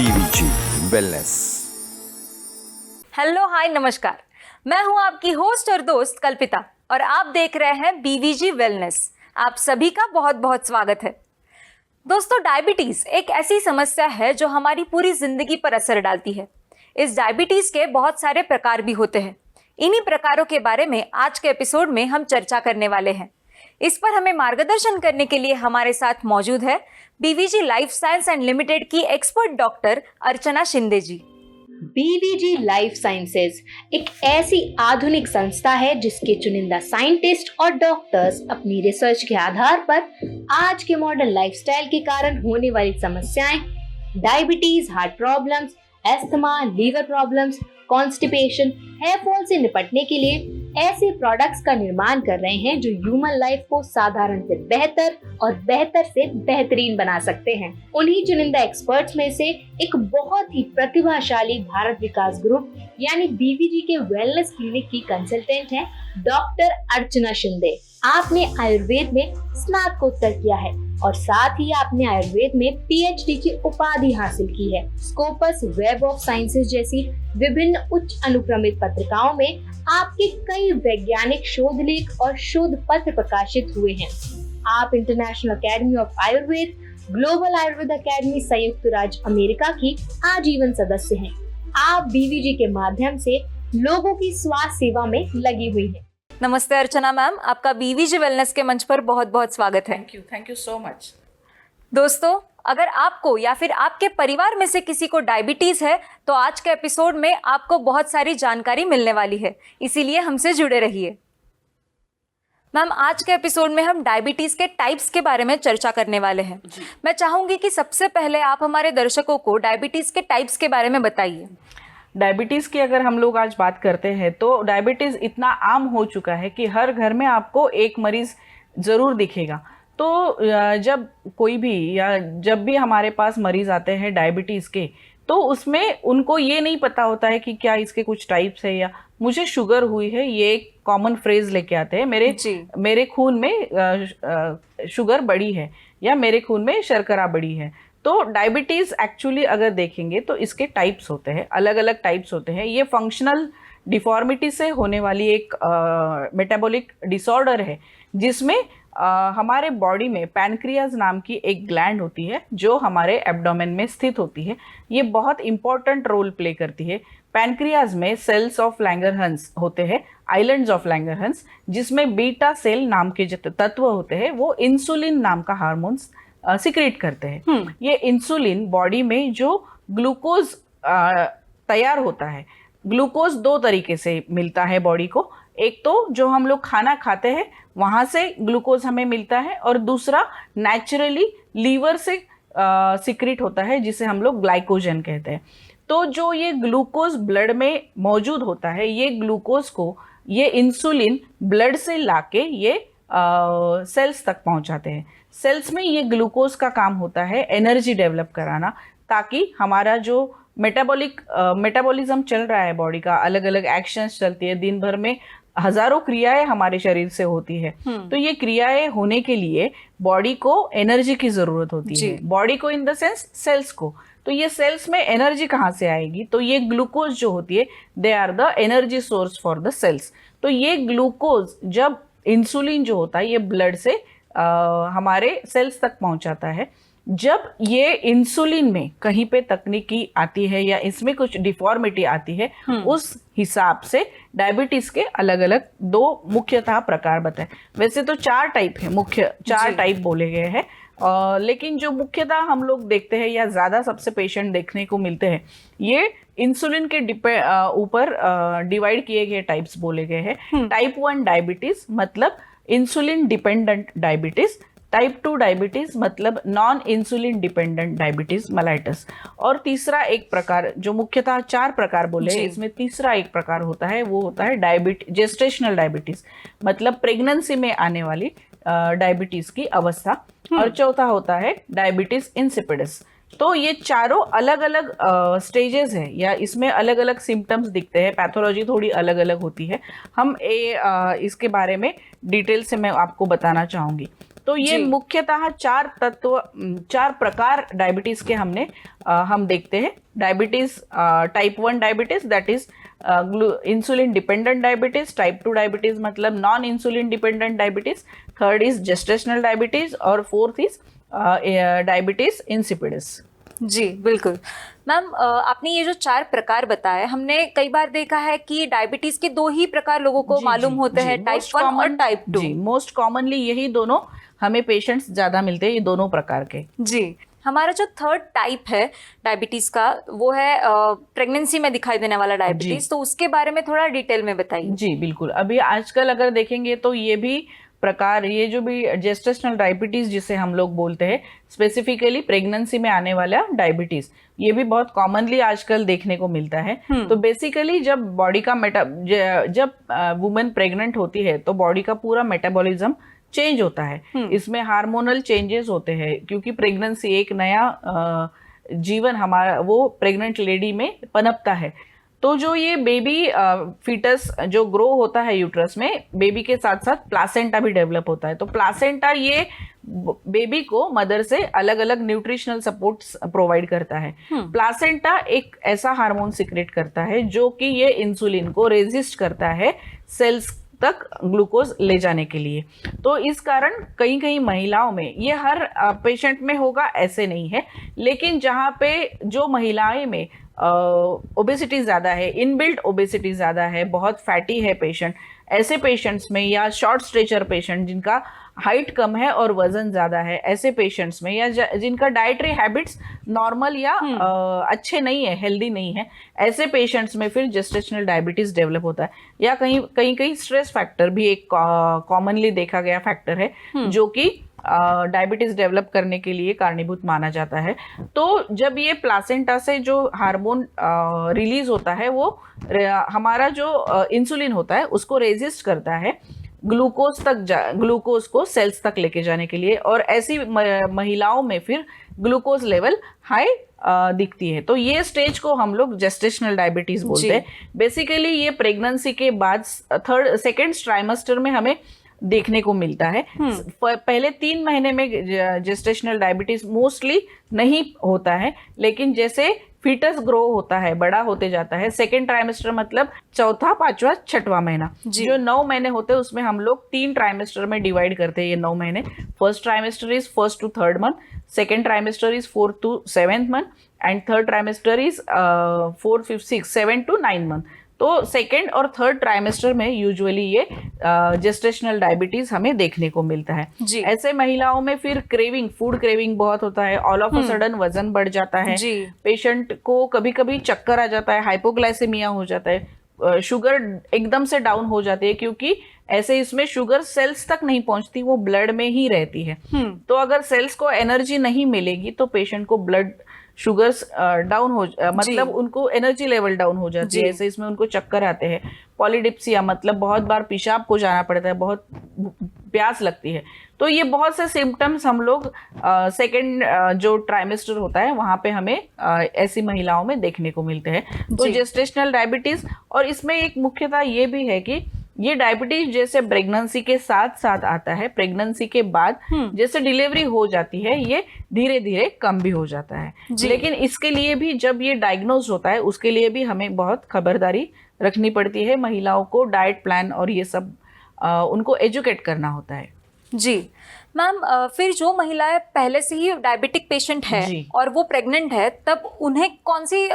BVG wellness. Hello hi नमस्कार, मैं हूं आपकी होस्ट और दोस्त कल्पिता और आप देख रहे हैं बीवीजी वेलनेस। आप सभी का बहुत बहुत स्वागत है। दोस्तों, डायबिटीज एक ऐसी समस्या है जो हमारी पूरी जिंदगी पर असर डालती है। इस डायबिटीज के बहुत सारे प्रकार भी होते हैं। इन्हीं प्रकारों के बारे में आज के एपिसोड में हम चर्चा करने वाले हैं। इस पर हमें मार्गदर्शन करने के लिए हमारे साथ मौजूद है BVG life science and limited की एक्सपर्ट डॉक्टर अर्चना शिंदे जी। बीवीजी लाइफ साइंसेज एक ऐसी आधुनिक संस्था है जिसके चुनिंदा साइंटिस्ट और डॉक्टर्स अपनी रिसर्च के आधार पर आज के मॉडर्न लाइफस्टाइल के कारण होने वाली समस्याएं, diabetes, heart problems, asthma, liver problems, constipation, hair fall से निपटने के लिए ऐसे प्रोडक्ट्स का निर्माण कर रहे हैं जो ह्यूमन लाइफ को साधारण से बेहतर और बेहतर से बेहतरीन बना सकते हैं। उन्हीं चुनिंदा एक्सपर्ट्स में से एक बहुत ही प्रतिभाशाली भारत विकास ग्रुप यानी बीवीजी के वेलनेस क्लिनिक की कंसल्टेंट है डॉक्टर अर्चना शिंदे। आपने आयुर्वेद में स्नातकोत्तर किया है और साथ ही आपने आयुर्वेद में पीएचडी की उपाधि हासिल की है। स्कोपस, वेब ऑफ साइंसेज जैसी विभिन्न उच्च अनुक्रमित पत्रिकाओं में आपके कई वैज्ञानिक शोध लेख और शोध पत्र प्रकाशित हुए हैं। आप international academy of Ayurveda, global Ayurveda academy संयुक्त राज्य अमेरिका की आजीवन सदस्य हैं। आप बीवीजी के माध्यम से लोगों की स्वास्थ्य सेवा में लगी हुई हैं। नमस्ते अर्चना मैम, आपका बीवीजी वेलनेस के मंच पर बहुत बहुत स्वागत है। Thank you so much. दोस्तों, अगर आपको या फिर आपके परिवार में से किसी को डायबिटीज है तो आज के एपिसोड में आपको बहुत सारी जानकारी मिलने वाली है, इसीलिए हमसे जुड़े रहिए। मैम, आज के एपिसोड में हम डायबिटीज के टाइप्स के बारे में चर्चा करने वाले हैं। मैं चाहूंगी कि सबसे पहले आप हमारे दर्शकों को डायबिटीज के टाइप्स के बारे में बताइए। डायबिटीज़ की अगर हम लोग आज बात करते हैं तो डायबिटीज़ इतना आम हो चुका है कि हर घर में आपको एक मरीज़ ज़रूर दिखेगा। तो जब कोई भी या जब भी हमारे पास मरीज़ आते हैं डायबिटीज़ के, तो उसमें उनको ये नहीं पता होता है कि क्या इसके कुछ टाइप्स है या मुझे शुगर हुई है। ये एक कॉमन फ्रेज लेके आते हैं, मेरे खून में शुगर बढ़ी है या मेरे खून में शर्करा बढ़ी है। तो डायबिटीज़ एक्चुअली अगर देखेंगे तो इसके टाइप्स होते हैं, अलग अलग टाइप्स होते हैं। ये फंक्शनल डिफॉर्मिटी से होने वाली एक मेटाबॉलिक डिसऑर्डर है जिसमें हमारे बॉडी में पैनक्रियाज नाम की एक ग्लैंड होती है जो हमारे एब्डोमेन में स्थित होती है। ये बहुत इंपॉर्टेंट रोल प्ले करती है। पैनक्रियाज में सेल्स ऑफ लैंगरहंस होते हैं, आइलैंड्स ऑफ लैंगरहंस, जिसमें बीटा सेल नाम के जो तत्व होते हैं वो इंसुलिन नाम का हार्मोन्स सिक्रेट करते हैं। ये इंसुलिन बॉडी में जो ग्लूकोज तैयार होता है, ग्लूकोज दो तरीके से मिलता है बॉडी को। एक तो जो हम लोग खाना खाते हैं वहाँ से ग्लूकोज हमें मिलता है और दूसरा नेचुरली लीवर से सिक्रेट होता है जिसे हम लोग ग्लाइकोजन कहते हैं। तो जो ये ग्लूकोज ब्लड में मौजूद होता है, ये ग्लूकोज को ये इंसुलिन ब्लड से लाके ये सेल्स तक पहुँचाते हैं। सेल्स में ये ग्लूकोज का काम होता है एनर्जी डेवलप कराना, ताकि हमारा जो मेटाबॉलिज्म चल रहा है बॉडी का, अलग अलग एक्शंस चलती है, दिन भर में हजारों क्रियाएं हमारे शरीर से होती है। तो ये क्रियाएं होने के लिए बॉडी को एनर्जी की जरूरत होती है, बॉडी को इन द सेंस सेल्स को। तो ये सेल्स में एनर्जी कहाँ से आएगी? तो ये ग्लूकोज जो होती है, they are the energy source for the cells. तो ये ग्लूकोज जब इंसुलिन जो होता है ये ब्लड से हमारे सेल्स तक पहुंचाता है। जब ये इंसुलिन में कहीं पे तकनीकी आती है या इसमें कुछ डिफॉर्मिटी आती है, उस हिसाब से डायबिटीज के अलग अलग दो मुख्यतः प्रकार बताए। वैसे तो चार टाइप है, मुख्य चार टाइप बोले गए हैं, लेकिन जो मुख्यतः हम लोग देखते हैं या ज़्यादा सबसे पेशेंट देखने को मिलते हैं, ये इंसुलिन के ऊपर डिवाइड किए गए टाइप्स बोले गए हैं। टाइप 1 डायबिटीज मतलब insulin dependent diabetes, type 2 diabetes मतलब non insulin dependent diabetes mellitus, और तीसरा एक प्रकार जो मुख्यतः चार प्रकार बोले इसमें तीसरा एक प्रकार होता है, वो होता है जेस्टेशनल डायबिटीज मतलब प्रेगनेंसी में आने वाली डायबिटीज की अवस्था, और चौथा होता है डायबिटीज इंसिपिडस। तो ये चारों अलग अलग स्टेजेस हैं या इसमें अलग अलग सिम्टम्स दिखते हैं, पैथोलॉजी थोड़ी अलग अलग होती है। हम इसके बारे में डिटेल से मैं आपको बताना चाहूँगी। तो ये जी। मुख्यतः चार तत्व, चार प्रकार डायबिटीज के हम देखते हैं। Diabetes type 1 diabetes, that is insulin dependent diabetes. Type 2 diabetes मतलब non insulin dependent diabetes. Third is gestational diabetes और फोर्थ इज डायबिटीज इंसिपिडस। जी बिल्कुल। मैम आपने ये जो 4 प्रकार बताए, हमने कई बार देखा है कि डायबिटीज के 2 ही प्रकार लोगों को मालूम होते हैं, टाइप 1 और टाइप 2। जी, मोस्ट कॉमनली यही दोनों हमें पेशेंट्स ज्यादा मिलते हैं, ये दोनों प्रकार के। जी। हमारा जो थर्ड टाइप है डायबिटीज का, वो है प्रेगनेंसी में दिखाई देने वाला डायबिटीज, तो उसके बारे में थोड़ा डिटेल में बताइए। जी बिल्कुल। अभी आजकल अगर देखेंगे तो ये भी प्रकार, ये जो भी जेस्टेशनल डायबिटीज जिसे हम लोग बोलते हैं, स्पेसिफिकली प्रेगनेंसी में आने वाला डायबिटीज, ये भी बहुत कॉमनली आजकल देखने को मिलता है। तो बेसिकली जब बॉडी का जब वुमेन प्रेग्नेंट होती है तो बॉडी का पूरा मेटाबॉलिज्म चेंज होता है। इसमें हार्मोनल चेंजेस होते हैं, क्योंकि प्रेगनेंसी एक नया जीवन हमारा वो प्रेग्नेंट लेडी में पनपता है। तो जो ये बेबी फीटस जो ग्रो होता है यूट्रस में, बेबी के साथ साथ प्लासेंटा भी डेवलप होता है। तो प्लासेंटा ये बेबी को मदर से अलग अलग न्यूट्रिशनल सपोर्ट्स प्रोवाइड करता है। प्लासेंटा एक ऐसा हार्मोन सिक्रेट करता है जो कि ये इंसुलिन को रेजिस्ट करता है सेल्स तक ग्लूकोज ले जाने के लिए। तो इस कारण कई कई महिलाओं में, ये हर पेशेंट में होगा ऐसे नहीं है, लेकिन जहाँ पे जो महिलाएं में ओबेसिटी ज़्यादा है, इनबिल्ट ओबेसिटी ज़्यादा है, बहुत फैटी है पेशेंट, ऐसे पेशेंट्स में, या शॉर्ट स्ट्रेचर पेशेंट जिनका हाइट कम है और वजन ज़्यादा है, ऐसे पेशेंट्स में, या जिनका डाइटरी हैबिट्स नॉर्मल या अच्छे नहीं है, हेल्दी नहीं है, ऐसे पेशेंट्स में फिर जेस्टेशनल डायबिटीज़ डेवलप होता है। या कहीं स्ट्रेस फैक्टर भी एक कॉमनली देखा गया फैक्टर है जो कि डायबिटीज डेवलप करने के लिए कारणीभूत माना जाता है। तो जब ये प्लासेंटा से जो हार्मोन रिलीज होता है, वो हमारा जो इंसुलिन होता है उसको रेजिस्ट करता है ग्लूकोज को सेल्स तक लेके जाने के लिए, और ऐसी महिलाओं में फिर ग्लूकोज लेवल हाई दिखती है। तो ये स्टेज को हम लोग जेस्टेशनल डायबिटीज बोलते हैं। बेसिकली ये प्रेगनेंसी के बाद सेकेंड ट्राइमेस्टर में हमें देखने को मिलता है। पहले 3 महीने में जेस्टेशनल डायबिटीज मोस्टली नहीं होता है, लेकिन जैसे फीटस ग्रो होता है, बड़ा होते जाता है, सेकेंड ट्राइमेस्टर मतलब चौथा, पांचवा, छठवां महीना, जो 9 महीने होते हैं उसमें हम लोग 3 ट्राइमेस्टर में डिवाइड करते हैं ये 9 महीने। First trimester is 1st to 3rd month, second trimester is 4th to 7th month, and third trimester is 4th, 5th, 6th, 7th to 9th month। तो सेकेंड और थर्ड ट्राइमेस्टर में यूजुअली ये gestational diabetes हमें देखने को मिलता है। ऐसे महिलाओं में फिर फूड क्रेविंग बहुत होता है, ऑल ऑफ अ सडन वजन बढ़ जाता है, पेशेंट को कभी कभी चक्कर आ जाता है, हाइपोग्लाइसेमिया हो जाता है, शुगर एकदम से डाउन हो जाती है, क्योंकि ऐसे इसमें शुगर सेल्स तक नहीं पहुंचती, वो ब्लड में ही रहती है। तो अगर सेल्स को एनर्जी नहीं मिलेगी तो पेशेंट को ब्लड शुगर्स डाउन हो मतलब उनको एनर्जी लेवल डाउन हो जाती है, ऐसे इसमें उनको चक्कर आते हैं। पॉलीडिप्सिया मतलब बहुत बार पेशाब को जाना पड़ता है, बहुत प्यास लगती है। तो ये बहुत से सिम्टम्स हम लोग सेकेंड जो ट्राइमेस्टर होता है वहाँ पे हमें ऐसी महिलाओं में देखने को मिलते हैं। तो जेस्टेशनल डायबिटीज, और इसमें एक मुख्यता ये भी है कि ये डायबिटीज जैसे प्रेगनेंसी के साथ साथ आता है, प्रेगनेंसी के बाद जैसे डिलीवरी हो जाती है ये धीरे धीरे कम भी हो जाता है। लेकिन इसके लिए भी जब ये डायग्नोज होता है उसके लिए भी हमें बहुत खबरदारी रखनी पड़ती है, महिलाओं को डाइट प्लान और ये सब उनको एजुकेट करना होता है। जी मैम, फिर जो महिलाएं पहले से ही डायबिटिक पेशेंट है और वो प्रेग्नेंट है, तब उन्हें कौन सी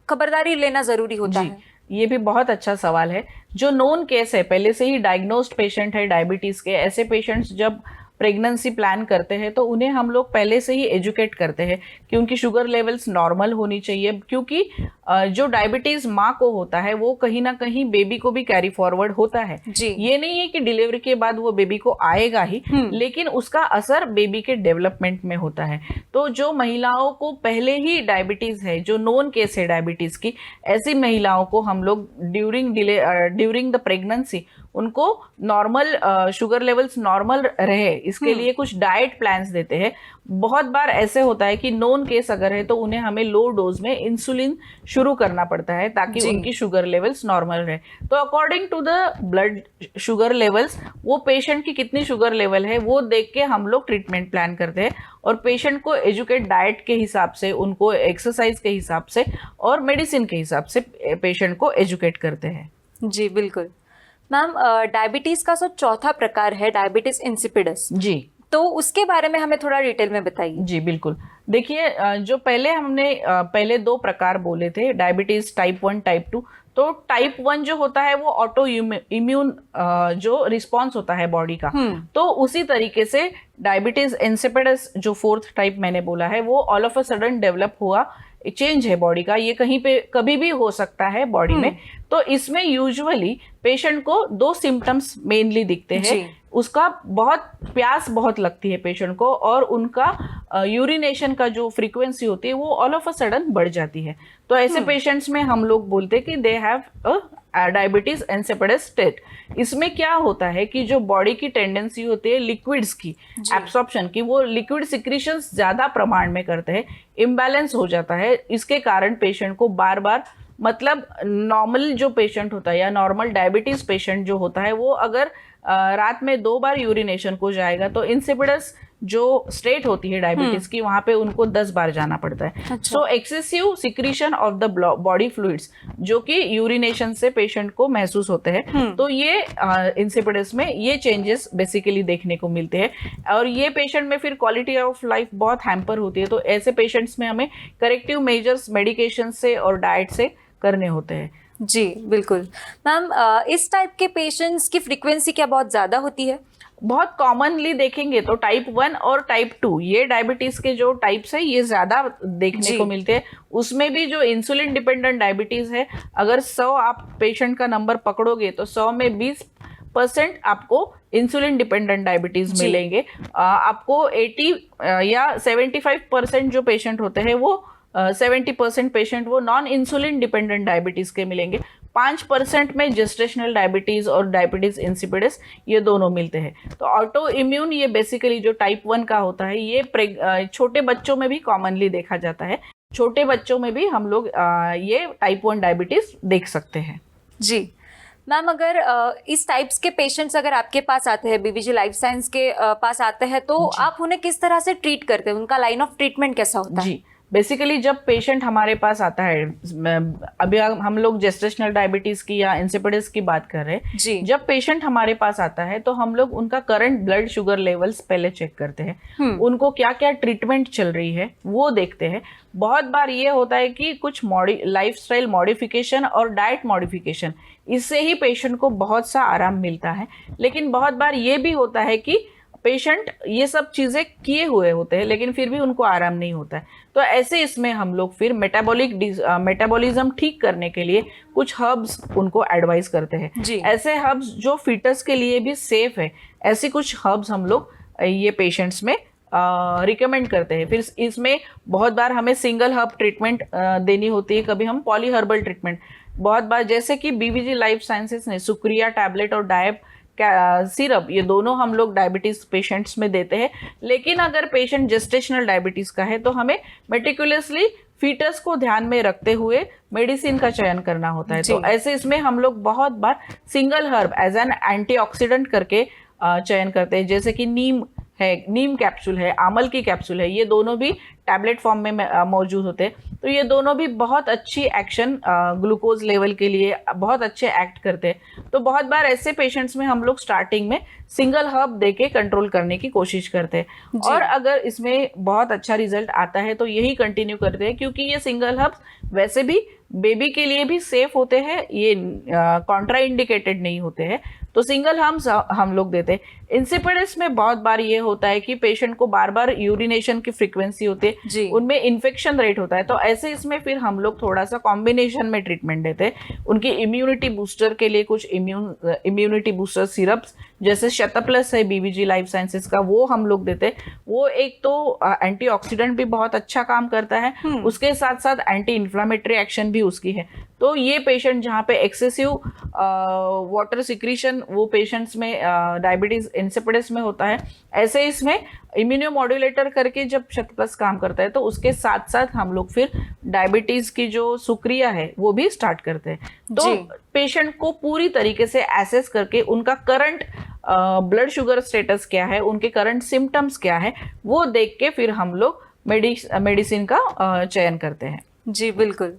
खबरदारी लेना जरूरी होता है? ये भी बहुत अच्छा सवाल है। जो नोन केस है, पहले से ही डायग्नोस्ड पेशेंट है डायबिटीज के, ऐसे पेशेंट्स जब प्रेगनेंसी प्लान करते हैं तो उन्हें हम लोग पहले से ही एजुकेट करते हैं कि उनकी शुगर लेवल्स नॉर्मल होनी चाहिए, क्योंकि जो डायबिटीज माँ को होता है वो कहीं ना कहीं बेबी को भी कैरी फॉरवर्ड होता है। ये नहीं है कि डिलीवरी के बाद वो बेबी को आएगा ही, लेकिन उसका असर बेबी के डेवलपमेंट में होता है। तो जो महिलाओं को पहले ही डायबिटीज है, जो नोन केस है डायबिटीज की, ऐसी महिलाओं को हम लोग ड्यूरिंग द प्रेगनेंसी उनको नॉर्मल शुगर लेवल्स नॉर्मल रहे, इसके लिए कुछ डाइट प्लान्स देते हैं। बहुत बार ऐसे होता है कि नोन केस अगर है तो उन्हें हमें लो डोज में इंसुलिन शुरू करना पड़ता है ताकि उनकी शुगर लेवल्स नॉर्मल रहे। तो according to the blood sugar levels, वो पेशेंट की कितनी शुगर लेवल है वो देख के हम लोग ट्रीटमेंट प्लान करते हैं और पेशेंट को एजुकेट डाइट के हिसाब से, उनको एक्सरसाइज के हिसाब से और मेडिसिन के हिसाब से पेशेंट को एजुकेट करते हैं। जी बिल्कुल। मैम, डायबिटीज का जो चौथा प्रकार है डायबिटीज इंसिपिडस, जी, तो उसके बारे में हमें थोड़ा डिटेल में बताइए। जी बिल्कुल। देखिए, जो पहले हमने पहले 2 प्रकार बोले थे, डायबिटीज टाइप 1 टाइप 2। तो टाइप 1 जो होता है वो ऑटो इम्यून जो रिस्पॉन्स होता है बॉडी का, तो उसी तरीके से डायबिटीज इंसिपिडस जो 4th टाइप मैंने बोला है वो all of a sudden develop हुआ चेंज है बॉडी का, ये कहीं पे कभी भी हो सकता है बॉडी में। तो इसमें यूजुअली पेशेंट को 2 सिम्टम्स मेनली दिखते हैं। उसका प्यास बहुत लगती है पेशेंट को और उनका यूरिनेशन का जो फ्रीक्वेंसी होती है वो ऑल ऑफ अ सडन बढ़ जाती है। तो ऐसे पेशेंट्स में हम लोग बोलते हैं कि they have diabetes insipidus state. इसमें क्या होता है कि जो बॉडी की टेंडेंसी होती है लिक्विड्स की एब्सॉर्प्शन की, वो लिक्विड सिक्रीशंस ज्यादा प्रमाण में करते हैं, इम्बैलेंस हो जाता है। इसके कारण पेशेंट को बार बार, मतलब नॉर्मल जो पेशेंट होता है या नॉर्मल डायबिटीज पेशेंट जो होता है वो अगर रात में 2 बार यूरिनेशन को जाएगा तो इंसिपिडस जो स्टेट होती है डायबिटीज की, वहां पे उनको 10 बार जाना पड़ता है। सो excessive secretion of the body fluids जो कि यूरिनेशन से पेशेंट को महसूस होते हैं, तो ये इंसिपिडस में ये चेंजेस बेसिकली देखने को मिलते हैं और ये पेशेंट में फिर क्वालिटी ऑफ लाइफ बहुत हैम्पर होती है। तो ऐसे पेशेंट्स में हमें करेक्टिव मेजर्स मेडिकेशन से और डाइट से करने होते हैं। जी बिल्कुल। मैम, इस टाइप के पेशेंट्स की फ्रीक्वेंसी क्या बहुत ज़्यादा होती है? बहुत कॉमनली देखेंगे तो टाइप 1 और टाइप 2 ये डायबिटीज के जो टाइप्स है ये ज्यादा देखने को मिलते हैं। उसमें भी जो इंसुलिन डिपेंडेंट डायबिटीज है, अगर 100 आप पेशेंट का नंबर पकड़ोगे तो 100 में 20% आपको इंसुलिन डिपेंडेंट डायबिटीज मिलेंगे। आपको 80 या 75% जो पेशेंट होते हैं वो 70% पेशेंट वो नॉन इंसुलिन डिपेंडेंट डायबिटीज के मिलेंगे। 5% में जेस्टेशनल डायबिटीज और डायबिटीज इंसिपिडस ये दोनों मिलते हैं। तो ऑटो इम्यून ये बेसिकली जो टाइप 1 का होता है ये छोटे बच्चों में भी कॉमनली देखा जाता है। छोटे बच्चों में भी हम लोग ये टाइप 1 डायबिटीज देख सकते हैं। जी मैम, अगर इस टाइप्स के पेशेंट्स अगर आपके पास आते हैं, बीवीजी लाइफ साइंस के पास आते हैं, तो आप उन्हें किस तरह से ट्रीट करते हैं? उनका लाइन ऑफ ट्रीटमेंट कैसा होता है? जी, बेसिकली जब पेशेंट हमारे पास आता है, अभी हम लोग जेस्टेशनल डायबिटीज की या इंसिपिडस की बात कर रहे हैं जी। जब पेशेंट हमारे पास आता है तो हम लोग उनका करंट ब्लड शुगर लेवल्स पहले चेक करते हैं, उनको क्या क्या ट्रीटमेंट चल रही है वो देखते हैं। बहुत बार ये होता है कि कुछ लाइफस्टाइल मॉडिफिकेशन और डाइट मॉडिफिकेशन, इससे ही पेशेंट को बहुत सा आराम मिलता है। लेकिन बहुत बार ये भी होता है कि पेशेंट ये सब चीज़ें किए हुए होते हैं लेकिन फिर भी उनको आराम नहीं होता है। तो ऐसे इसमें हम लोग फिर मेटाबॉलिज्म ठीक करने के लिए कुछ हर्ब्स उनको एडवाइस करते हैं। ऐसे हर्ब्स जो फिटस के लिए भी सेफ है, ऐसी कुछ हर्ब्स हम लोग ये पेशेंट्स में रिकमेंड करते हैं। फिर इसमें बहुत बार हमें सिंगल हर्ब ट्रीटमेंट देनी होती है, कभी हम पॉली हर्बल ट्रीटमेंट। बहुत बार जैसे कि बीवीजी लाइफ साइंसेस ने सुक्रिया टैबलेट और डायब सिरप ये दोनों हम लोग डायबिटीज पेशेंट्स में देते हैं। लेकिन अगर पेशेंट जेस्टेशनल डायबिटीज का है तो हमें मेटिकुलसली फीटस को ध्यान में रखते हुए मेडिसिन का चयन करना होता है। तो ऐसे इसमें हम लोग बहुत बार single herb as an antioxidant करके चयन करते हैं, जैसे कि नीम कैप्सूल है, आमल की कैप्सूल है, ये दोनों भी टैबलेट फॉर्म में मौजूद होते हैं। तो ये दोनों भी बहुत अच्छी एक्शन ग्लूकोज लेवल के लिए बहुत अच्छे एक्ट करते हैं। तो बहुत बार ऐसे पेशेंट्स में हम लोग स्टार्टिंग में सिंगल हर्ब देके कंट्रोल करने की कोशिश करते हैं और अगर इसमें बहुत अच्छा रिजल्ट आता है तो यही कंटिन्यू करते हैं, क्योंकि ये सिंगल हर्ब्स वैसे भी बेबी के लिए भी सेफ होते हैं, ये कॉन्ट्रा इंडिकेटेड नहीं होते हैं। तो सिंगल हम लोग देते हैं। इंसिपिडस में बहुत बार ये होता है कि पेशेंट को बार बार यूरिनेशन की फ्रीक्वेंसी होती है, उनमें इन्फेक्शन रेट होता है। तो ऐसे इसमें फिर हम लोग थोड़ा सा कॉम्बिनेशन में ट्रीटमेंट देते हैं। उनकी इम्यूनिटी बूस्टर के लिए कुछ इम्यूनिटी बूस्टर सिरप्स जैसे शतप्लस है बीवीजी लाइफ साइंसेज का, वो हम लोग देते हैं। वो एक तो एंटीऑक्सीडेंट भी बहुत अच्छा काम करता है, उसके साथ साथ एंटी इन्फ्लामेटरी एक्शन भी उसकी है। तो ये पेशेंट जहाँ पे एक्सेसिव वाटर सिक्रीशन वो पेशेंट्स में डायबिटीज इंसिपिडस में होता है, ऐसे इसमें इम्यूनोमॉड्यूलेटर करके जब शतप्लस काम करता है तो उसके साथ साथ हम लोग फिर डायबिटीज की जो सुक्रिया है वो भी स्टार्ट करते हैं। तो पेशेंट को पूरी तरीके से एसेस करके उनका करंट ब्लड शुगर स्टेटस क्या है, उनके करंट सिम्टम्स क्या है, वो देख के फिर हम लोग मेडिसिन का चयन करते हैं। जी बिल्कुल।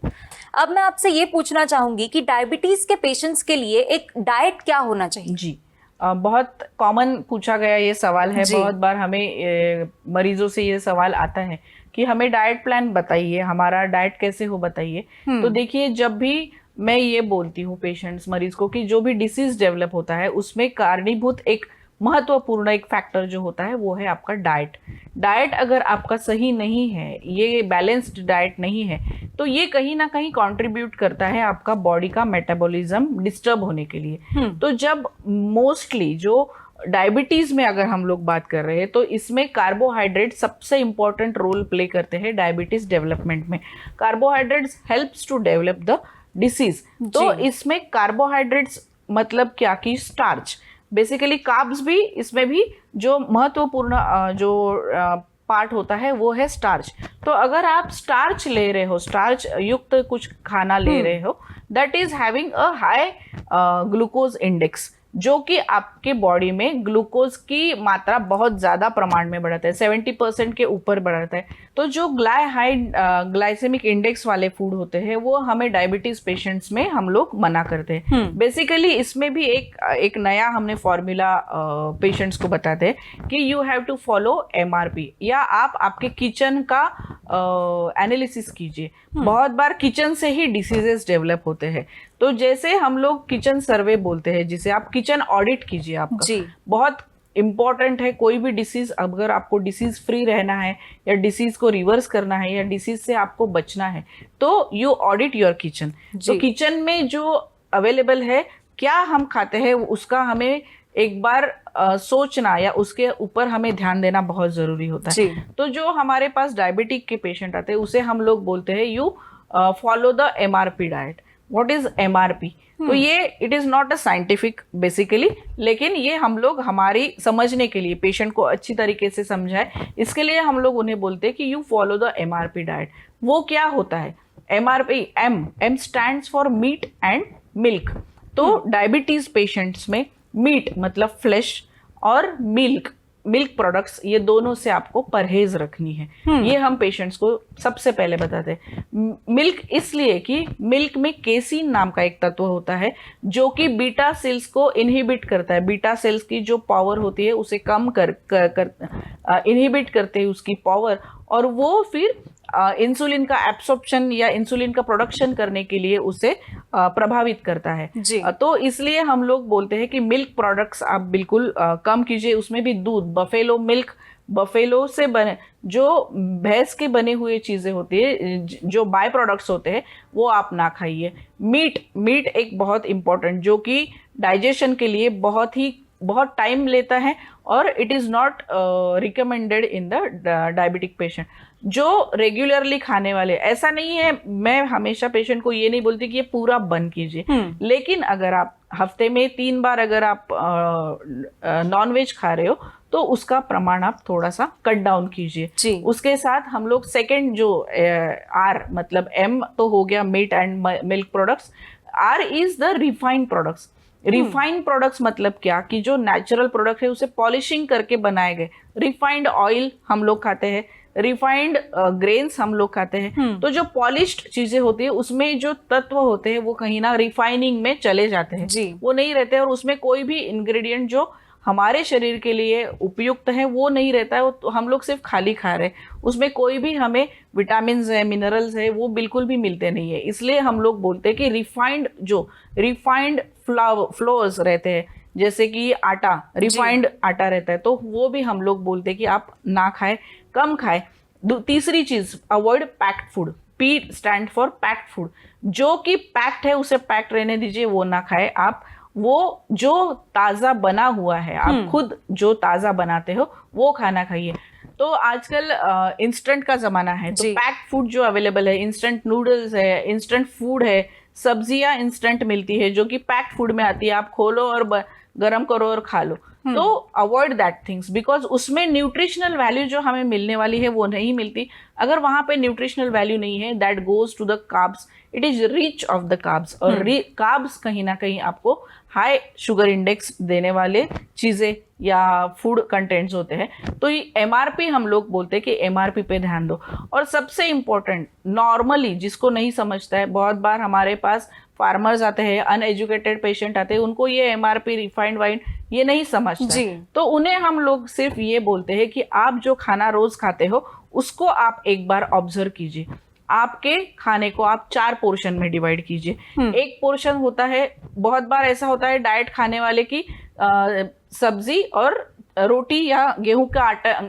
अब मैं आपसे ये पूछना चाहूंगी कि डायबिटीज के पेशेंट्स के लिए एक डाइट क्या होना चाहिए? जी बहुत कॉमन पूछा गया ये सवाल है, बहुत बार हमें मरीजों से ये सवाल आता है कि हमें डाइट प्लान बताइए, हमारा डाइट कैसे हो बताइए। तो देखिए, जब भी मैं ये बोलती हूँ पेशेंट्स मरीज को कि जो भी डिसीज डेवलप होता है उसमें कारणीभूत एक महत्वपूर्ण एक फैक्टर जो होता है वो है आपका डाइट। डाइट अगर आपका सही नहीं है, ये बैलेंस्ड डाइट नहीं है, तो ये कहीं ना कहीं कंट्रीब्यूट करता है आपका बॉडी का मेटाबॉलिज्म डिस्टर्ब होने के लिए। तो जब मोस्टली जो डायबिटीज में अगर हम लोग बात कर रहे हैं तो इसमें कार्बोहाइड्रेट सबसे इंपॉर्टेंट रोल प्ले करते हैं डायबिटीज डेवलपमेंट में। Carbohydrates helps to develop the disease. तो इसमें कार्बोहाइड्रेट्स मतलब क्या कि स्टार्च, बेसिकली कार्ब्स भी इसमें भी जो महत्वपूर्ण जो पार्ट होता है वो है स्टार्च। तो अगर आप स्टार्च ले रहे हो, स्टार्च युक्त कुछ खाना ले रहे हो, that is having a high glucose index, जो कि आपके बॉडी में ग्लूकोज की मात्रा बहुत ज़्यादा प्रमाण में बढ़ाता है, 70% के ऊपर बढ़ाता है। तो जो हाई ग्लाइसेमिक इंडेक्स वाले फूड होते हैं वो हमें डायबिटीज पेशेंट्स में हम लोग मना करते हैं। बेसिकली इसमें भी एक नया हमने फॉर्मूला पेशेंट्स को बताते हैं कि you have to follow MRP, या आप आपके किचन का एनालिसिस कीजिए। बहुत बार किचन से ही डिसीजेस डेवलप होते हैं। तो जैसे हम लोग किचन सर्वे बोलते हैं, जिसे आप किचन ऑडिट कीजिए, आपका बहुत इंपॉर्टेंट है। कोई भी डिसीज, अगर आपको डिसीज फ्री रहना है या डिसीज को रिवर्स करना है या डिसीज से आपको बचना है, तो यू ऑडिट योर किचन। तो किचन में जो अवेलेबल है, क्या हम खाते हैं, उसका हमें एक बार सोचना या उसके ऊपर हमें ध्यान देना बहुत जरूरी होता है। तो जो हमारे पास डायबिटिक के पेशेंट आते हैं उसे हम लोग बोलते हैं you follow the MRP diet. What is MRP? तो ये it is not a scientific basically, लेकिन ये हम लोग हमारी समझने के लिए, पेशेंट को अच्छी तरीके से समझाए, इसके लिए हम लोग उन्हें बोलते हैं कि you follow the MRP diet. वो क्या होता है? MRP, M stands for meet and milk. तो डायबिटीज पेशेंट्स में मीट मतलब फ्लेश और मिल्क प्रोडक्ट्स, ये दोनों से आपको परहेज रखनी है। ये हम पेशेंट्स को सबसे पहले बताते हैं। मिल्क इसलिए कि मिल्क में केसीन नाम का एक तत्व होता है जो कि बीटा सेल्स को इनहिबिट करता है। बीटा सेल्स की जो पावर होती है उसे कम इनहिबिट करते हैं उसकी पावर, और वो फिर इंसुलिन का एब्सॉर्प्शन या इंसुलिन का प्रोडक्शन करने के लिए उसे प्रभावित करता है। तो इसलिए हम लोग बोलते हैं कि मिल्क प्रोडक्ट्स आप बिल्कुल कम कीजिए। उसमें भी दूध, बफेलो मिल्क, बफेलो से बने जो भैंस के बने हुए चीज़ें होती है, जो बाय प्रोडक्ट्स होते हैं, वो आप ना खाइए। मीट एक बहुत इंपॉर्टेंट, जो कि डाइजेशन के लिए बहुत टाइम लेता है और it is not recommended in the diabetic patient. जो रेगुलरली खाने वाले, ऐसा नहीं है, मैं हमेशा पेशेंट को ये नहीं बोलती कि ये पूरा बंद कीजिए, लेकिन अगर आप हफ्ते में 3 बार अगर आप नॉन वेज खा रहे हो तो उसका प्रमाण आप थोड़ा सा कट डाउन कीजिए। उसके साथ हम लोग सेकेंड जो R मतलब M तो हो गया meat and milk products, R is the refined products. Refined products मतलब क्या कि जो नेचुरल प्रोडक्ट है उसे पॉलिशिंग करके बनाए गए। रिफाइंड ऑयल हम लोग खाते हैं, रिफाइंड ग्रेन्स हम लोग खाते हैं। तो जो पॉलिश्ड चीजें होती है उसमें जो तत्व होते हैं वो कहीं ना रिफाइनिंग में चले जाते हैं, वो नहीं रहते, और उसमें कोई भी इंग्रेडिएंट जो हमारे शरीर के लिए उपयुक्त है वो नहीं रहता है। तो हम लोग सिर्फ खाली खा रहे हैं, उसमें कोई भी हमें विटामिन है, मिनरल्स है, वो बिल्कुल भी मिलते नहीं है। इसलिए हम लोग बोलते हैं कि रिफाइंड फ्लोर्स रहते हैं, जैसे कि आटा, रिफाइंड आटा रहता है, तो वो भी हम लोग बोलते हैं कि आप ना खाएं, कम खाएं। तीसरी चीज, avoid packed food. P stand for packed food. जो कि पैक्ड है उसे पैक्ड रहने दीजिए, वो ना खाए आप। वो जो ताज़ा बना हुआ है, आप खुद जो ताज़ा बनाते हो वो खाना खाइए। तो आजकल इंस्टेंट का ज़माना है, तो जी। पैक्ड फूड जो अवेलेबल है, इंस्टेंट नूडल्स है, इंस्टेंट फूड है, सब्जियां इंस्टेंट मिलती है जो कि पैक्ड फूड में आती है, आप खोलो और गरम करो और खा लो। तो अवॉइड दैट थिंग्स, बिकॉज उसमें न्यूट्रिशनल वैल्यू जो हमें मिलने वाली है वो नहीं मिलती। अगर वहां पे न्यूट्रिशनल वैल्यू नहीं है, that goes to the carbs, it is rich of the carbs. और कार्ब्स कहीं ना कहीं आपको हाई शुगर इंडेक्स देने वाले चीजें या फूड कंटेंट्स होते हैं। तो ये एमआरपी हम लोग बोलते हैं कि एमआरपी पे ध्यान दो। और सबसे इम्पोर्टेंट, नॉर्मली जिसको नहीं समझता है, बहुत बार हमारे पास फार्मर्स आते हैं, अनएजुकेटेड पेशेंट आते हैं, उनको ये एमआरपी, रिफाइंड वाइन ये नहीं समझता जी। है। तो उन्हें हम लोग सिर्फ ये बोलते हैं कि आप जो खाना रोज खाते हो उसको आप एक बार ऑब्जर्व कीजिए। आपके खाने को आप 4 पोर्शन में डिवाइड कीजिए। एक पोर्शन होता है, बहुत बार ऐसा होता है डाइट खाने वाले की सब्जी और रोटी या गेहूं का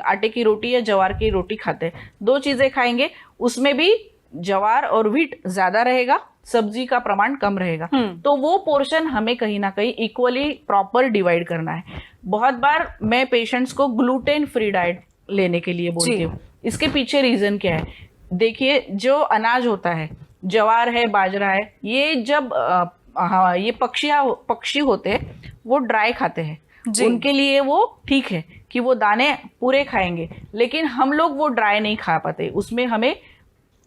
आटे की रोटी या ज्वार की रोटी खाते हैं। 2 चीजें खाएंगे, उसमें भी ज्वार और व्हीट ज्यादा रहेगा, सब्जी का प्रमाण कम रहेगा। तो वो पोर्शन हमें कहीं ना कहीं इक्वली प्रॉपर डिवाइड करना है। बहुत बार मैं पेशेंट्स को ग्लूटेन फ्री डाइट लेने के लिए बोलती हूँ। इसके पीछे रीजन क्या है? देखिए, जो अनाज होता है, ज्वार है, बाजरा है, ये जब ये पक्षी होते हैं वो ड्राई खाते हैं, उनके लिए वो ठीक है कि वो दाने पूरे खाएंगे। लेकिन हम लोग वो ड्राई नहीं खा पाते, उसमें हमें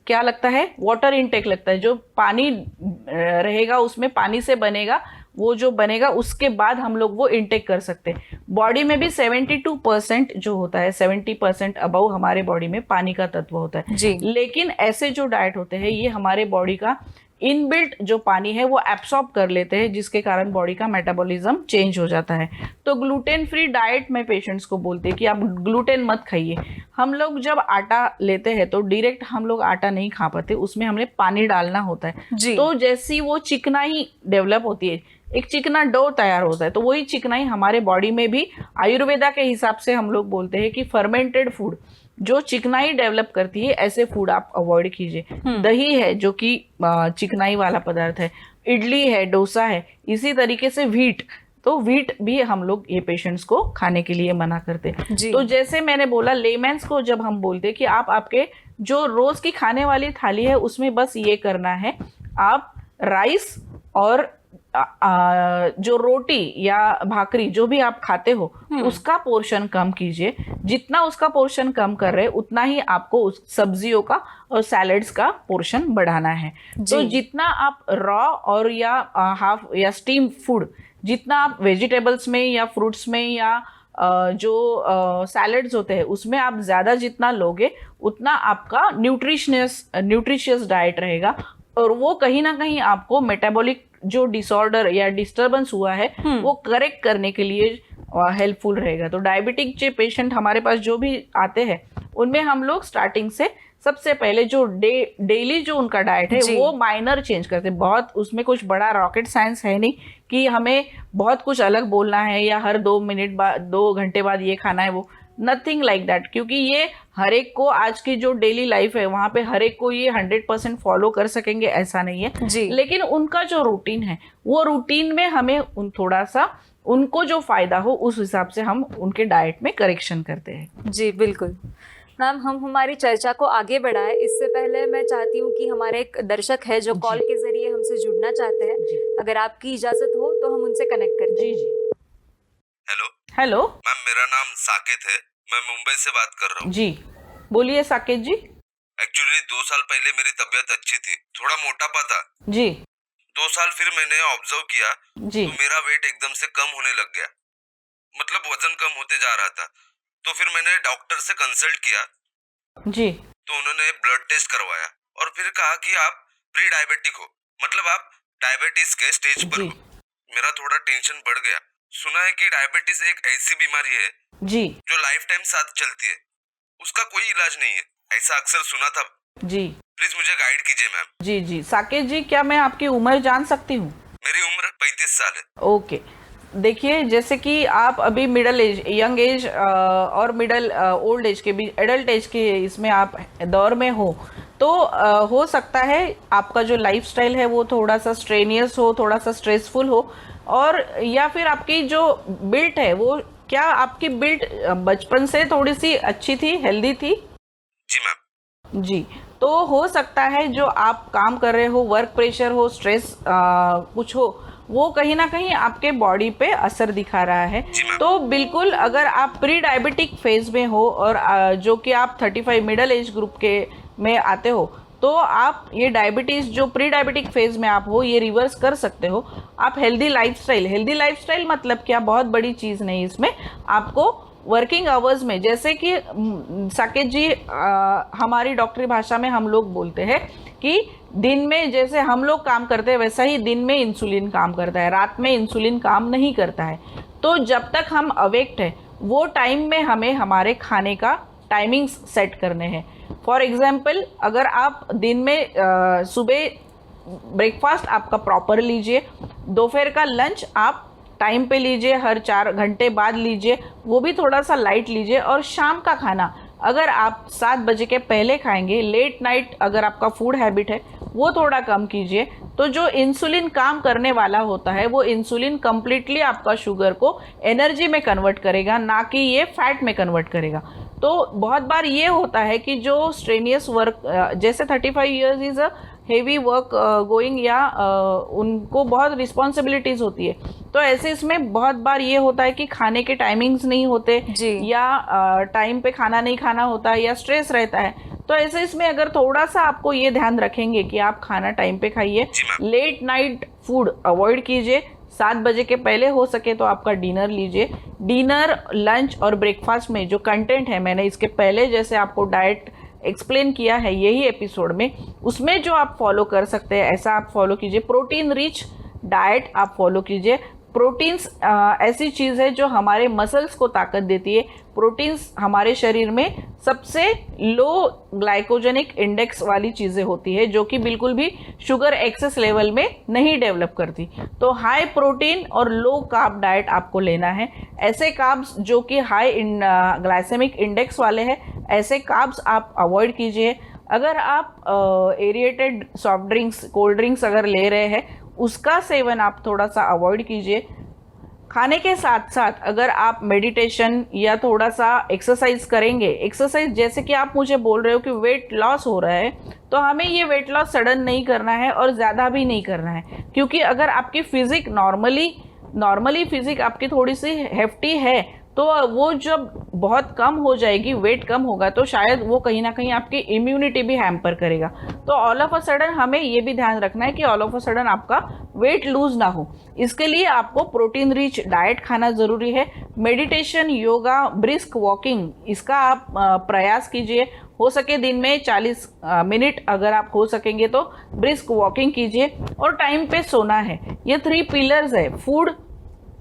क्या लगता है, वाटर इनटेक लगता है। जो पानी रहेगा उसमें पानी से बनेगा, वो जो बनेगा उसके बाद हम लोग वो इनटेक कर सकते हैं। बॉडी में भी 72% जो होता है, 70% अबव हमारे बॉडी में पानी का तत्व होता है जी। लेकिन ऐसे जो डाइट होते हैं ये हमारे बॉडी का इनबिल्ट जो पानी है वो एब्सॉर्ब कर लेते हैं, जिसके कारण बॉडी का मेटाबॉलिज्म चेंज हो जाता है। तो ग्लूटेन फ्री डाइट में पेशेंट्स को बोलते हैं कि आप ग्लूटेन मत खाइए। हम लोग जब आटा लेते हैं तो डायरेक्ट हम लोग आटा नहीं खा पाते, उसमें हमें पानी डालना होता है। जी। तो जैसी वो चिकनाई डेवलप होती है, एक चिकना डो तैयार होता है, तो वही चिकनाई हमारे बॉडी में भी आयुर्वेदा के हिसाब से हम लोग बोलते हैं कि फर्मेंटेड फूड जो चिकनाई डेवलप करती है, ऐसे फूड आप अवॉइड कीजिए। दही है जो कि चिकनाई वाला पदार्थ है, इडली है, डोसा है, इसी तरीके से व्हीट, तो व्हीट भी हम लोग ये पेशेंट्स को खाने के लिए मना करते हैं। तो जैसे मैंने बोला, लेमेंस को जब हम बोलते हैं कि आप आपके जो रोज की खाने वाली थाली है उसमें बस ये करना है, आप राइस और जो रोटी या भाकरी जो भी आप खाते हो उसका पोर्शन कम कीजिए। जितना उसका पोर्शन कम कर रहे उतना ही आपको उस सब्जियों का और सैलेड्स का पोर्शन बढ़ाना है। तो जितना आप रॉ और या हाफ या स्टीम फूड, जितना आप वेजिटेबल्स में या फ्रूट्स में या जो सैलेड्स होते हैं उसमें आप ज़्यादा जितना लोगे उतना आपका न्यूट्रिशियस डाइट रहेगा, और वो कहीं ना कहीं आपको मेटाबॉलिक जो डिसऑर्डर या डिस्टरबेंस हुआ है वो करेक्ट करने के लिए हेल्पफुल रहेगा। तो डायबिटिक जो पेशेंट हमारे पास जो भी आते हैं उनमें हम लोग स्टार्टिंग से सबसे पहले जो डेली जो उनका डाइट है वो माइनर चेंज करते हैं। बहुत उसमें कुछ बड़ा रॉकेट साइंस है नहीं कि हमें बहुत कुछ अलग बोलना है या हर 2 घंटे बाद ये खाना है, वो नथिंग लाइक दैट। क्योंकि ये हर एक को, आज की जो डेली लाइफ है वहाँ पे हर एक को ये 100% फॉलो कर सकेंगे ऐसा नहीं है जी। लेकिन उनका जो रूटीन है वो रूटीन में हमें थोड़ा सा उनको जो फायदा हो उस हिसाब से हम उनके डाइट में करेक्शन करते हैं। जी बिल्कुल मैम, हम हमारी चर्चा को आगे बढ़ाएं इससे पहले मैं चाहती हूँ कि हमारे एक दर्शक है जो कॉल के जरिए हमसे जुड़ना चाहते हैं, अगर आपकी इजाजत हो तो हम उनसे कनेक्ट करते हैं। हेलो मैम, मेरा नाम साकेत है, मैं मुंबई से बात कर रहा हूँ। जी, बोलिए साकेत जी। एक्चुअली 2 साल पहले मेरी तबीयत अच्छी थी, थोड़ा मोटापा था जी। 2 साल फिर मैंने ऑब्जर्व किया जी। तो मेरा वेट एकदम से कम होने लग गया, मतलब वजन कम होते जा रहा था। तो फिर मैंने डॉक्टर से कंसल्ट किया जी। तो उन्होंने ब्लड टेस्ट करवाया और फिर कहा कि आप प्री डायबिटिक हो, मतलब आप डायबिटीज के स्टेज पर हो। मेरा थोड़ा टेंशन बढ़ गया। सुना है कि डायबिटीज एक ऐसी बीमारी है जी जो लाइफ टाइम साथ चलती है, उसका कोई इलाज नहीं है, ऐसा अक्सर सुना था। जी। प्लीज मुझे गाइड कीजिए मैम। जी जी साकेत जी, क्या मैं आपकी उम्र जान सकती हूँ? मेरी उम्र 35 साल है। ओके, देखिए, जैसे कि आप अभी मिडल एज, यंग एज और मिडल ओल्ड एज के बीच, एडल्ट एज के इसमें आप दौर में हो, तो हो सकता है आपका जो लाइफस्टाइल है वो थोड़ा सा स्ट्रेनियस हो, थोड़ा सा स्ट्रेसफुल हो, और या फिर आपकी जो बिल्ट है वो, क्या आपकी बिल्ट बचपन से थोड़ी सी अच्छी थी, हेल्दी थी? जी मैम। जी, तो हो सकता है जो आप काम कर रहे हो, वर्क प्रेशर हो, स्ट्रेस कुछ हो, वो कहीं ना कहीं आपके बॉडी पे असर दिखा रहा है। तो बिल्कुल, अगर आप प्री डायबिटिक फेज में हो और जो कि आप 35 मिडल एज ग्रुप के में आते हो, तो आप ये डायबिटीज़ जो प्री डायबिटिक फेज में आप हो, ये रिवर्स कर सकते हो। आप हेल्दी लाइफस्टाइल मतलब क्या, बहुत बड़ी चीज़ नहीं इसमें, आपको वर्किंग आवर्स में, जैसे कि साकेत जी, हमारी डॉक्टरी भाषा में हम लोग बोलते हैं कि दिन में जैसे हम लोग काम करते हैं वैसा ही दिन में इंसुलिन काम करता है, रात में इंसुलिन काम नहीं करता है। तो जब तक हम अवेक्ट है वो टाइम में हमें हमारे खाने का टाइमिंग्स सेट करने हैं। फॉर एग्जाम्पल, अगर आप दिन में सुबह ब्रेकफास्ट आपका प्रॉपर लीजिए, दोपहर का लंच आप टाइम पे लीजिए, हर 4 घंटे बाद लीजिए, वो भी थोड़ा सा लाइट लीजिए, और शाम का खाना अगर आप 7 बजे के पहले खाएंगे, लेट नाइट अगर आपका फूड हैबिट है वो थोड़ा कम कीजिए। तो जो इंसुलिन काम करने वाला होता है वो इंसुलिन कम्प्लीटली आपका शुगर को एनर्जी में कन्वर्ट करेगा, ना कि ये फैट में कन्वर्ट करेगा। तो बहुत बार ये होता है कि जो स्ट्रेनियस वर्क, जैसे 35 years is a heavy work going, या उनको बहुत रिस्पॉन्सिबिलिटीज़ होती है, तो ऐसे इसमें बहुत बार ये होता है कि खाने के टाइमिंग्स नहीं होते जी। या टाइम पे खाना नहीं खाना होता है, या स्ट्रेस रहता है। तो ऐसे इसमें अगर थोड़ा सा आपको ये ध्यान रखेंगे कि आप खाना टाइम पे खाइए, लेट नाइट फूड अवॉइड कीजिए, 7 बजे के पहले हो सके तो आपका डिनर लीजिए। डिनर, लंच और ब्रेकफास्ट में जो कंटेंट है, मैंने इसके पहले जैसे आपको डाइट एक्सप्लेन किया है यही एपिसोड में, उसमें जो आप फॉलो कर सकते हैं ऐसा आप फॉलो कीजिए। प्रोटीन रिच डाइट आप फॉलो कीजिए। प्रोटीन्स ऐसी चीज़ है जो हमारे मसल्स को ताकत देती है। प्रोटीन्स हमारे शरीर में सबसे लो ग्लाइकोजेनिक इंडेक्स वाली चीज़ें होती है, जो कि बिल्कुल भी शुगर एक्सेस लेवल में नहीं डेवलप करती। तो हाई प्रोटीन और लो कार्ब डाइट आपको लेना है। ऐसे कार्ब्स जो कि हाई ग्लाइसेमिक इंडेक्स वाले हैं, ऐसे कार्ब्स आप अवॉइड कीजिए। अगर आप aerated soft drinks, cold drinks अगर ले रहे हैं, उसका सेवन आप थोड़ा सा अवॉइड कीजिए। खाने के साथ साथ अगर आप मेडिटेशन या थोड़ा सा एक्सरसाइज करेंगे, एक्सरसाइज जैसे कि आप मुझे बोल रहे हो कि वेट लॉस हो रहा है, तो हमें ये वेट लॉस सडन नहीं करना है और ज़्यादा भी नहीं करना है, क्योंकि अगर आपकी फिजिक नॉर्मली फिजिक आपकी थोड़ी सी हेफ्टी है, तो वो जब बहुत कम हो जाएगी, वेट कम होगा, तो शायद वो कहीं ना कहीं आपकी इम्यूनिटी भी हैम्पर करेगा। तो ऑल ऑफ अ सडन हमें ये भी ध्यान रखना है कि ऑल ऑफ अ सडन आपका वेट लूज ना हो। इसके लिए आपको प्रोटीन रिच डाइट खाना ज़रूरी है। मेडिटेशन, योगा, ब्रिस्क वॉकिंग, इसका आप प्रयास कीजिए। हो सके दिन में 40 मिनट अगर आप हो सकेंगे तो ब्रिस्क वॉकिंग कीजिए, और टाइम पे सोना है। ये 3 पिलर्स है, फूड,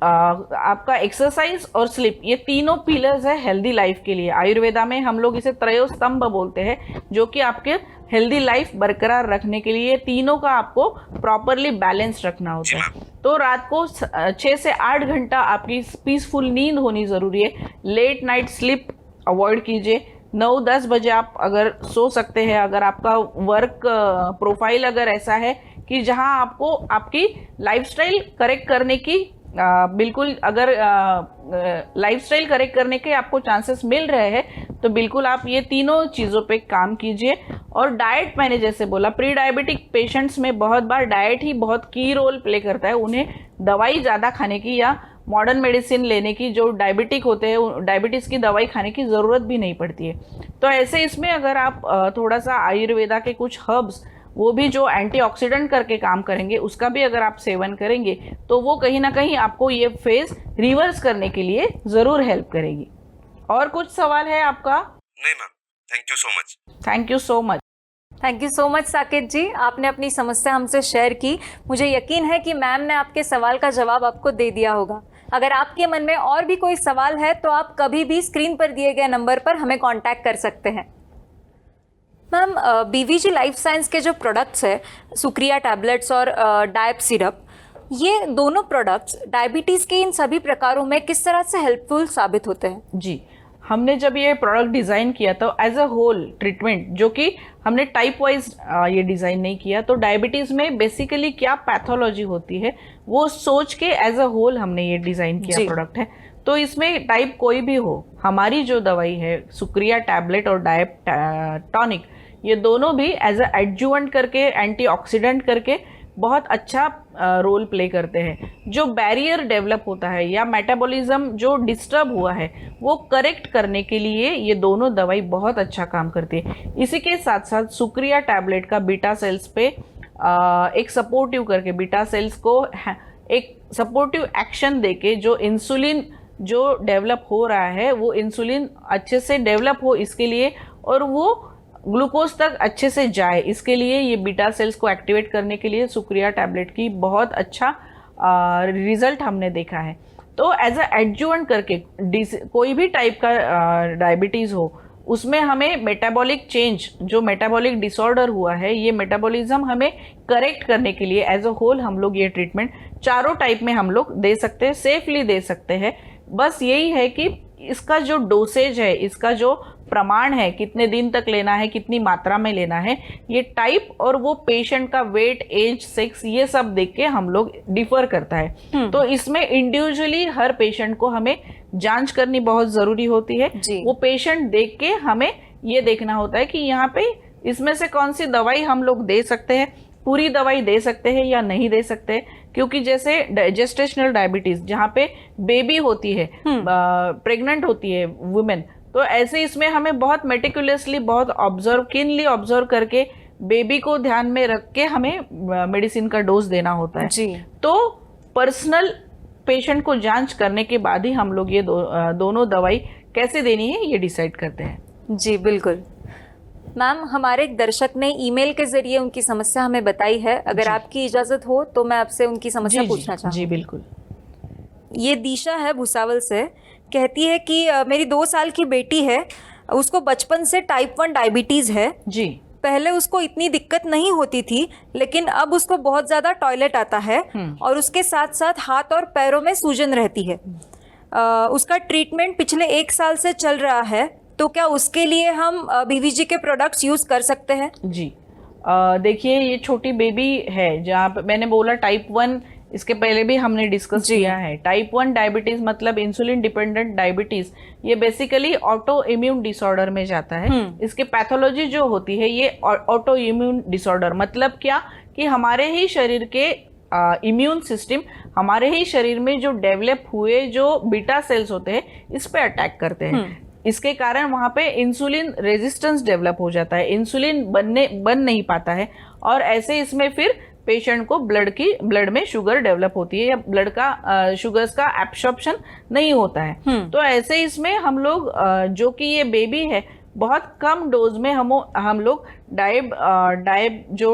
आपका एक्सरसाइज और स्लीप, ये तीनों पिलर्स है हेल्दी लाइफ के लिए। आयुर्वेदा में हम लोग इसे त्रयोस्तंभ बोलते हैं, जो कि आपके हेल्दी लाइफ बरकरार रखने के लिए तीनों का आपको प्रॉपरली बैलेंस रखना होता है। तो रात को 6 से 8 घंटा आपकी पीसफुल नींद होनी ज़रूरी है। लेट नाइट स्लीप अवॉइड कीजिए। 9-10 बजे आप अगर सो सकते हैं, अगर आपका वर्क प्रोफाइल अगर ऐसा है कि जहां आपको आपकी लाइफस्टाइल करेक्ट करने की बिल्कुल, अगर लाइफस्टाइल करेक्ट करने के आपको चांसेस मिल रहे हैं, तो बिल्कुल आप ये तीनों चीज़ों पे काम कीजिए। और डाइट, मैंने जैसे बोला, प्री डायबिटिक पेशेंट्स में बहुत बार डाइट ही बहुत की रोल प्ले करता है। उन्हें दवाई ज़्यादा खाने की या मॉडर्न मेडिसिन लेने की, जो डायबिटिक होते हैं डायबिटीज़ की दवाई खाने की ज़रूरत भी नहीं पड़ती है। तो ऐसे इसमें अगर आप थोड़ा सा आयुर्वेदा के कुछ हर्ब्स, वो भी जो एंटीऑक्सीडेंट करके काम करेंगे, उसका भी अगर आप सेवन करेंगे, तो वो कहीं ना कहीं आपको ये फेज रिवर्स करने के लिए ज़रूर हेल्प करेगी। और कुछ सवाल है आपका? नहीं ma'am, thank you so much. Thank you so much. Thank you so much Saket ji, आपने अपनी समस्या हमसे शेयर की। मुझे यकीन है कि मैम ने आपके सवाल का जवाब आपको दे दिया होगा। अगर आपके मन में और भी कोई सवाल है तो आप कभी भी स्क्रीन पर दिए गए नंबर पर हमें कांटेक्ट कर सकते हैं। मैम, बीवीजी लाइफ साइंस के जो प्रोडक्ट्स है, सुक्रिया टैबलेट्स और डायप सिरप, ये दोनों प्रोडक्ट्स डायबिटीज़ के इन सभी प्रकारों में किस तरह से हेल्पफुल साबित होते हैं? जी, हमने जब ये प्रोडक्ट डिज़ाइन किया तो एज अ होल ट्रीटमेंट, जो कि हमने टाइप वाइज ये डिज़ाइन नहीं किया, तो डायबिटीज़ में बेसिकली क्या पैथोलॉजी होती है वो सोच के एज अ होल हमने ये डिज़ाइन किया प्रोडक्ट है। तो इसमें टाइप कोई भी हो, हमारी जो दवाई है सुक्रिया टैबलेट और डायब टॉनिक, ये दोनों भी एज अ एडजुवेंट करके, एंटीऑक्सीडेंट करके बहुत अच्छा रोल प्ले करते हैं। जो बैरियर डेवलप होता है या मेटाबॉलिज्म जो डिस्टर्ब हुआ है वो करेक्ट करने के लिए ये दोनों दवाई बहुत अच्छा काम करती है। इसी के साथ साथ सुक्रिया टैबलेट का बीटा सेल्स पे एक सपोर्टिव करके, बीटा सेल्स को एक सपोर्टिव एक्शन देके जो इंसुलिन जो डेवलप हो रहा है वो इंसुलिन अच्छे से डेवलप हो इसके लिए, और वो ग्लूकोज तक अच्छे से जाए इसके लिए, ये बीटा सेल्स को एक्टिवेट करने के लिए सुक्रिया टैबलेट की बहुत अच्छा रिजल्ट हमने देखा है। तो एज अ एडजुवेंट करके कोई भी टाइप का डायबिटीज़ हो उसमें हमें मेटाबॉलिक चेंज, जो मेटाबॉलिक डिसऑर्डर हुआ है, ये मेटाबॉलिज्म हमें करेक्ट करने के लिए एज अ होल हम लोग ये ट्रीटमेंट चारों टाइप में हम लोग दे सकते हैं, सेफली दे सकते हैं। बस यही है कि इसका जो डोसेज है, इसका जो प्रमाण है, कितने दिन तक लेना है, कितनी मात्रा में लेना है, ये टाइप और वो पेशेंट का वेट, एज, सेक्स, ये सब देख के हम लोग डिफर करता है। तो इसमें इंडिविजुअली हर पेशेंट को हमें जांच करनी बहुत ज़रूरी होती है। वो पेशेंट देख के हमें ये देखना होता है कि यहाँ पे इसमें से कौन सी दवाई हम लोग दे सकते हैं, पूरी दवाई दे सकते हैं या नहीं दे सकते। क्योंकि जैसे जेस्टेशनल डायबिटीज़ जहाँ पे बेबी होती है, प्रेग्नेंट होती है वुमेन, तो ऐसे इसमें हमें बहुत मेटिकुलसली, बहुत कीनली ऑब्जर्व करके बेबी को ध्यान में रख के हमें मेडिसिन का डोज देना होता है। जी। तो पर्सनल पेशेंट को जांच करने के बाद ही हम लोग ये दोनों दवाई कैसे देनी है ये डिसाइड करते हैं। जी बिल्कुल। मैम, हमारे एक दर्शक ने ईमेल के जरिए उनकी समस्या हमें बताई है, अगर आपकी इजाज़त हो तो मैं आपसे उनकी समस्या पूछना चाहूँगी। जी बिल्कुल। ये दिशा है भुसावल से, कहती है कि मेरी 2 साल की बेटी है, उसको बचपन से टाइप 1 डायबिटीज़ है। जी। पहले उसको इतनी दिक्कत नहीं होती थी, लेकिन अब उसको बहुत ज़्यादा टॉयलेट आता है और उसके साथ साथ हाथ और पैरों में सूजन रहती है। उसका ट्रीटमेंट पिछले 1 साल से चल रहा है, तो क्या उसके लिए हम बीवीजी के प्रोडक्ट्स यूज़ कर सकते हैं? जी। देखिए, ये छोटी बेबी है, जहाँ पे मैंने बोला टाइप 1, इसके पहले भी हमने डिस्कस किया है। टाइप 1 डायबिटीज़ मतलब इंसुलिन डिपेंडेंट डायबिटीज़, ये बेसिकली ऑटो इम्यून डिसऑर्डर में जाता है। इसके पैथोलॉजी जो होती है ये ऑटो इम्यून डिसऑर्डर, मतलब क्या कि हमारे ही शरीर के इम्यून सिस्टम, हमारे ही शरीर में जो डेवलप हुए जो बीटा सेल्स होते हैं इस पे अटैक करते हैं। इसके कारण वहाँ पे इंसुलिन रेजिस्टेंस डेवलप हो जाता है, इंसुलिन बन नहीं पाता है, और ऐसे इसमें फिर पेशेंट को ब्लड में शुगर डेवलप होती है या ब्लड का शुगर्स का एब्सॉर्प्शन नहीं होता है। तो ऐसे इसमें हम लोग जो कि ये बेबी है, बहुत कम डोज में हम लोग डायब जो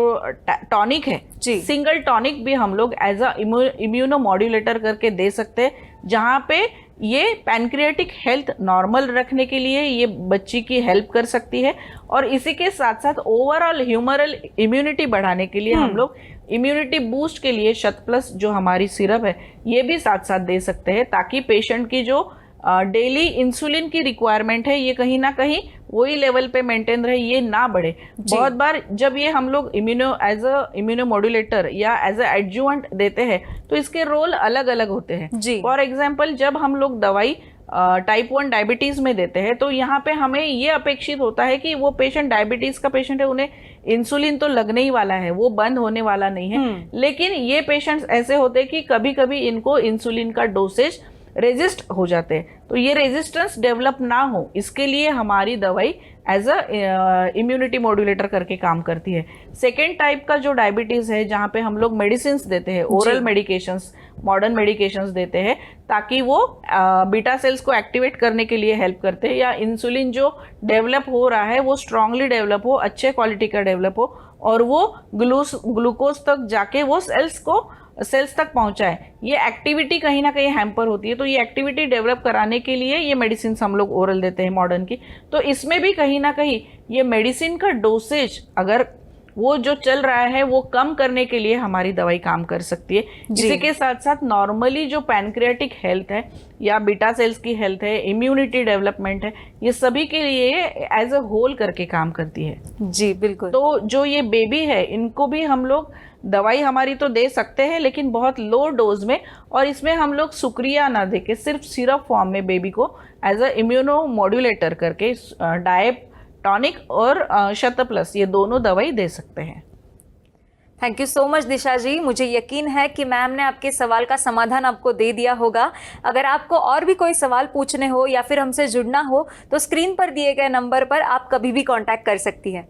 टॉनिक है, सिंगल टॉनिक भी हम लोग एज अ इम्यूनोमॉड्यूलेटर करके दे सकते हैं, जहाँ पे ये पैनक्रियाटिक हेल्थ नॉर्मल रखने के लिए ये बच्ची की हेल्प कर सकती है, और इसी के साथ साथ ओवरऑल ह्यूमरल इम्यूनिटी बढ़ाने के लिए हम लोग इम्यूनिटी बूस्ट के लिए शत प्लस जो हमारी सिरप है ये भी साथ साथ दे सकते हैं, ताकि पेशेंट की जो डेली इंसुलिन की रिक्वायरमेंट है ये कहीं ना कहीं वही लेवल पे मेंटेन रहे, ये ना बढ़े। बहुत बार जब ये हम लोग एज अ इम्यूनोमॉड्यूलेटर या एज अ एडजुवेंट देते हैं तो इसके रोल अलग अलग होते हैं। फॉर एग्जांपल, जब हम लोग दवाई टाइप 1 डायबिटीज़ में देते हैं तो यहाँ पे हमें ये अपेक्षित होता है कि वो पेशेंट डायबिटीज़ का पेशेंट है, उन्हें इंसुलिन तो लगने ही वाला है, वो बंद होने वाला नहीं है। लेकिन ये पेशेंट्स ऐसे होते हैं कि कभी कभी इनको इंसुलिन का डोसेज रेजिस्ट हो जाते हैं, तो ये रेजिस्टेंस डेवलप ना हो इसके लिए हमारी दवाई एज अ इम्यूनिटी मॉड्यूलेटर करके काम करती है। सेकेंड टाइप का जो डायबिटीज़ है, जहाँ पे हम लोग मेडिसिन्स देते हैं, ओरल मेडिकेशंस, मॉडर्न मेडिकेशंस देते हैं, ताकि वो बीटा सेल्स को एक्टिवेट करने के लिए हेल्प करते हैं, या इंसुलिन जो डेवलप हो रहा है वो स्ट्रांगली डेवलप हो, अच्छे क्वालिटी का डेवलप हो, और वो ग्लूकोज तक जाके वो सेल्स तक पहुंचाए। ये एक्टिविटी कहीं ना कहीं हैम्पर होती है, तो ये एक्टिविटी डेवलप कराने के लिए ये मेडिसिन हम लोग ओरल देते हैं मॉडर्न की। तो इसमें भी कहीं ना कहीं ये मेडिसिन का डोसेज अगर वो जो चल रहा है वो कम करने के लिए हमारी दवाई काम कर सकती है। जी। इसी के साथ साथ नॉर्मली जो पैनक्रियाटिक हेल्थ है या बीटा सेल्स की हेल्थ है, इम्यूनिटी डेवलपमेंट है, ये सभी के लिए एज अ होल करके काम करती है। जी बिल्कुल। तो जो ये बेबी है इनको भी हम लोग दवाई हमारी तो दे सकते हैं, लेकिन बहुत लो डोज में, और इसमें हम लोग सुक्रिया ना देके सिर्फ सिरप फॉर्म में बेबी को एज अ इम्यूनो मॉड्यूलेटर करके डायप टॉनिक और शत प्लस ये दोनों दवाई दे सकते हैं। थैंक यू सो मच दिशा जी। मुझे यकीन है कि मैम ने आपके सवाल का समाधान आपको दे दिया होगा। अगर आपको और भी कोई सवाल पूछने हो या फिर हमसे जुड़ना हो तो स्क्रीन पर दिए गए नंबर पर आप कभी भी कांटेक्ट कर सकती हैं।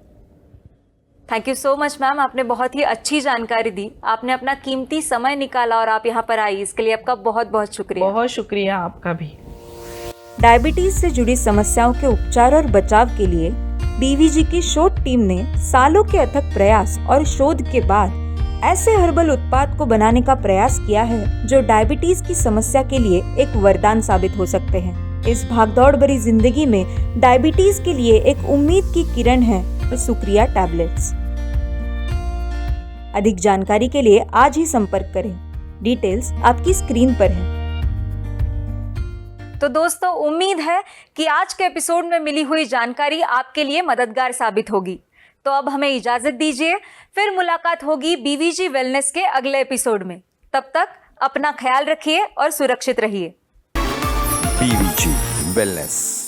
Thank you so much ma'am, आपने बहुत ही अच्छी जानकारी दी। आपने अपना कीमती समय निकाला और आप यहाँ पर आई, इसके लिए आपका बहुत बहुत शुक्रिया। बहुत शुक्रिया आपका भी। डायबिटीज से जुड़ी समस्याओं के उपचार और बचाव के लिए बीवीजी की शोध टीम ने सालों के अथक प्रयास और शोध के बाद ऐसे हर्बल उत्पाद को बनाने का प्रयास किया है जो डायबिटीज की समस्या के लिए एक वरदान साबित हो सकते हैं। इस भागदौड़ भरी जिंदगी में डायबिटीज के लिए एक उम्मीद की किरण है सुक्रिया टैबलेट्स। अधिक जानकारी के लिए आज ही संपर्क करें। डिटेल्स आपकी स्क्रीन पर है। तो दोस्तों, उम्मीद है कि आज के एपिसोड में मिली हुई जानकारी आपके लिए मददगार साबित होगी। तो अब हमें इजाजत दीजिए, फिर मुलाकात होगी बीवीजी वेलनेस के अगले एपिसोड में। तब तक अपना ख्याल रखिए और सुरक्षित रहिए। BVG Wellness।